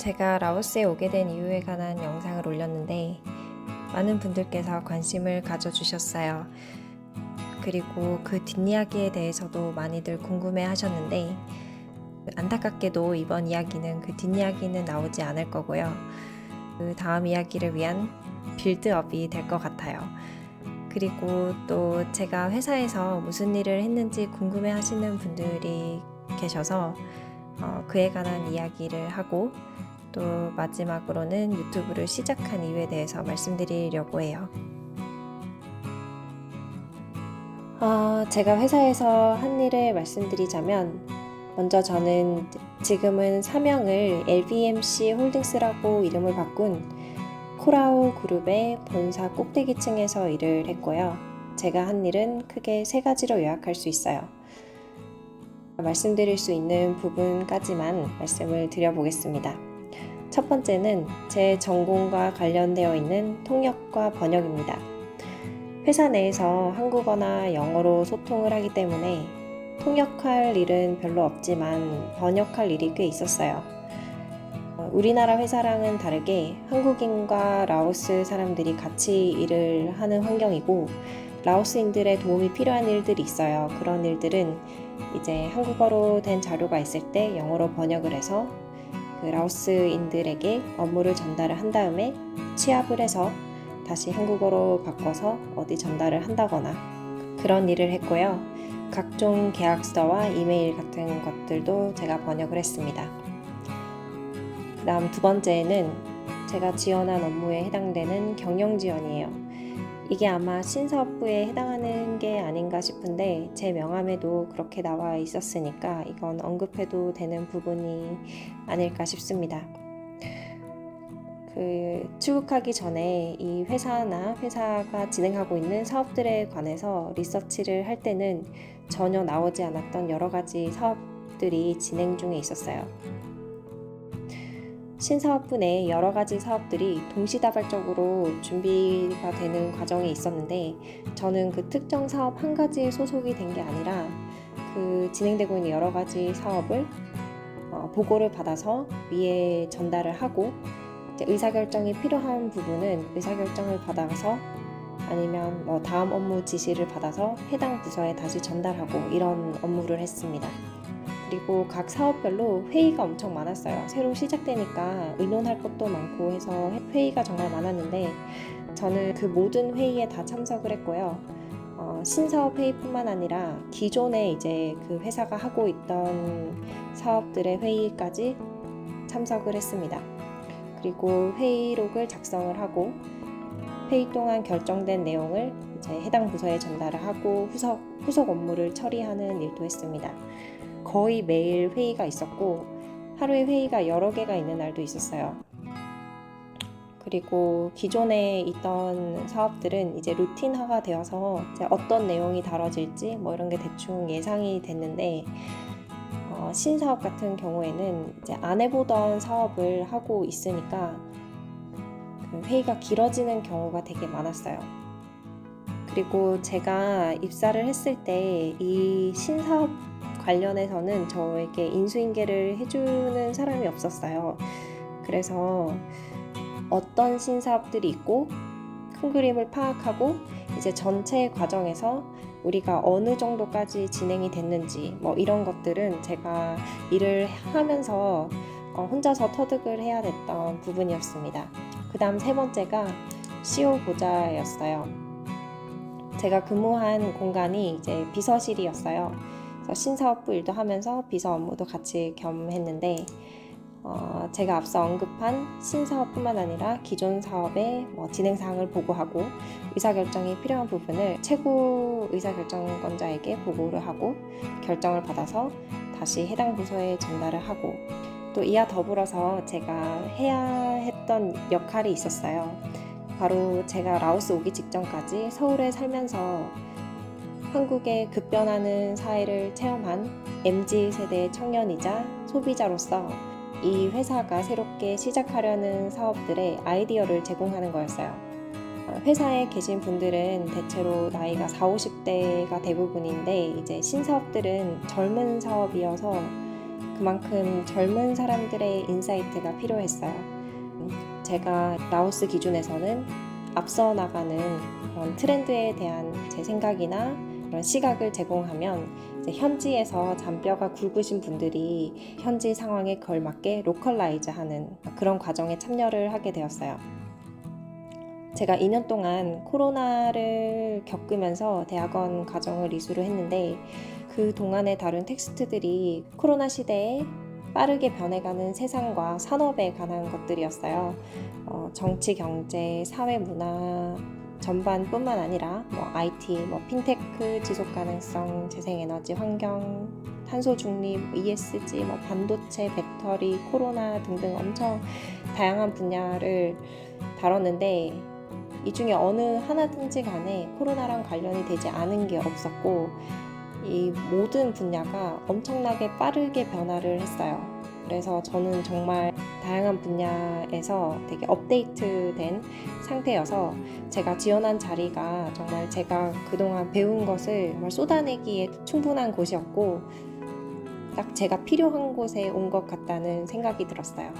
제가 라오스에 오게 된 이유에 관한 영상을 올렸는데 많은 분들께서 관심을 가져주셨어요. 그리고 그 뒷이야기에 대해서도 많이들 궁금해 하셨는데 안타깝게도 이번 이야기는 그 뒷이야기는 나오지 않을 거고요. 그 다음 이야기를 위한 빌드업이 될 것 같아요. 그리고 또 제가 회사에서 무슨 일을 했는지 궁금해 하시는 분들이 계셔서 그에 관한 이야기를 하고 또 마지막으로는 유튜브를 시작한 이유에 대해서 말씀드리려고 해요. 제가 회사에서 한 일을 말씀드리자면 먼저 저는 지금은 사명을 LBMC 홀딩스라고 이름을 바꾼 코라오 그룹의 본사 꼭대기층에서 일을 했고요. 제가 한 일은 크게 세 가지로 요약할 수 있어요. 말씀드릴 수 있는 부분까지만 말씀을 드려보겠습니다. 첫 번째는 제 전공과 관련되어 있는 통역과 번역입니다. 회사 내에서 한국어나 영어로 소통을 하기 때문에 통역할 일은 별로 없지만 번역할 일이 꽤 있었어요. 우리나라 회사랑은 다르게 한국인과 라오스 사람들이 같이 일을 하는 환경이고 라오스인들의 도움이 필요한 일들이 있어요. 그런 일들은 이제 한국어로 된 자료가 있을 때 영어로 번역을 해서 그 라오스인들에게 업무를 전달을 한 다음에 취합을 해서 다시 한국어로 바꿔서 어디 전달을 한다거나 그런 일을 했고요. 각종 계약서와 이메일 같은 것들도 제가 번역을 했습니다. 그 다음 두 번째는 제가 지원한 업무에 해당되는 경영 지원이에요. 이게 아마 신사업부에 해당하는 게 아닌가 싶은데 제 명함에도 그렇게 나와 있었으니까 이건 언급해도 되는 부분이 아닐까 싶습니다. 출국하기 전에 이 회사나 회사가 진행하고 있는 사업들에 관해서 리서치를 할 때는 전혀 나오지 않았던 여러 가지 사업들이 진행 중에 있었어요. 신사업부 내 여러 가지 사업들이 동시다발적으로 준비가 되는 과정이 있었는데 저는 그 특정 사업 한 가지에 소속이 된 게 아니라 그 진행되고 있는 여러 가지 사업을 보고를 받아서 위에 전달을 하고 의사결정이 필요한 부분은 의사결정을 받아서 아니면 다음 업무 지시를 받아서 해당 부서에 다시 전달하고 이런 업무를 했습니다. 그리고 각 사업별로 회의가 엄청 많았어요. 새로 시작되니까 의논할 것도 많고 해서 회의가 정말 많았는데 저는 그 모든 회의에 다 참석을 했고요. 신사업 회의뿐만 아니라 기존에 이제 그 회사가 하고 있던 사업들의 회의까지 참석을 했습니다. 그리고 회의록을 작성을 하고 회의 동안 결정된 내용을 이제 해당 부서에 전달을 하고 후속 업무를 처리하는 일도 했습니다. 거의 매일 회의가 있었고 하루에 회의가 여러 개가 있는 날도 있었어요. 그리고 기존에 있던 사업들은 이제 루틴화가 되어서 이제 어떤 내용이 다뤄질지 이런 게 대충 예상이 됐는데 신사업 같은 경우에는 이제 안 해보던 사업을 하고 있으니까 그 회의가 길어지는 경우가 되게 많았어요. 그리고 제가 입사를 했을 때 이 신사업 관련해서는 저에게 인수인계를 해주는 사람이 없었어요. 그래서 어떤 신사업들이 있고 큰 그림을 파악하고 이제 전체 과정에서 우리가 어느 정도까지 진행이 됐는지 이런 것들은 제가 일을 하면서 혼자서 터득을 해야 됐던 부분이었습니다. 그 다음 세 번째가 CO 보좌였어요. 제가 근무한 공간이 이제 비서실이었어요. 그래서 신사업부 일도 하면서 비서 업무도 같이 겸했는데 제가 앞서 언급한 신사업뿐만 아니라 기존 사업의 진행 사항을 보고하고 의사결정이 필요한 부분을 최고 의사결정권자에게 보고를 하고 결정을 받아서 다시 해당 부서에 전달을 하고 또 이와 더불어서 제가 해야 했던 역할이 있었어요. 바로 제가 라오스 오기 직전까지 서울에 살면서 한국의 급변하는 사회를 체험한 MZ세대 청년이자 소비자로서 이 회사가 새롭게 시작하려는 사업들의 아이디어를 제공하는 거였어요. 회사에 계신 분들은 대체로 나이가 40, 50대가 대부분인데 이제 신사업들은 젊은 사업이어서 그만큼 젊은 사람들의 인사이트가 필요했어요. 제가 라오스 기준에서는 앞서 나가는 그런 트렌드에 대한 제 생각이나 그런 시각을 제공하면 이제 현지에서 잔뼈가 굵으신 분들이 현지 상황에 걸맞게 로컬라이즈하는 그런 과정에 참여를 하게 되었어요. 제가 2년 동안 코로나를 겪으면서 대학원 과정을 이수를 했는데 그 동안에 다룬 텍스트들이 코로나 시대에 빠르게 변해가는 세상과 산업에 관한 것들이었어요. 정치, 경제, 사회, 문화 전반뿐만 아니라 IT, 핀테크, 지속가능성, 재생에너지, 환경, 탄소 중립, ESG, 반도체, 배터리, 코로나 등등 엄청 다양한 분야를 다뤘는데 이 중에 어느 하나든지 간에 코로나랑 관련이 되지 않은 게 없었고 이 모든 분야가 엄청나게 빠르게 변화를 했어요. 그래서 저는 정말 다양한 분야에서 되게 업데이트된 상태여서 제가 지원한 자리가 정말 제가 그동안 배운 것을 정말 쏟아내기에 충분한 곳이었고 딱 제가 필요한 곳에 온 것 같다는 생각이 들었어요.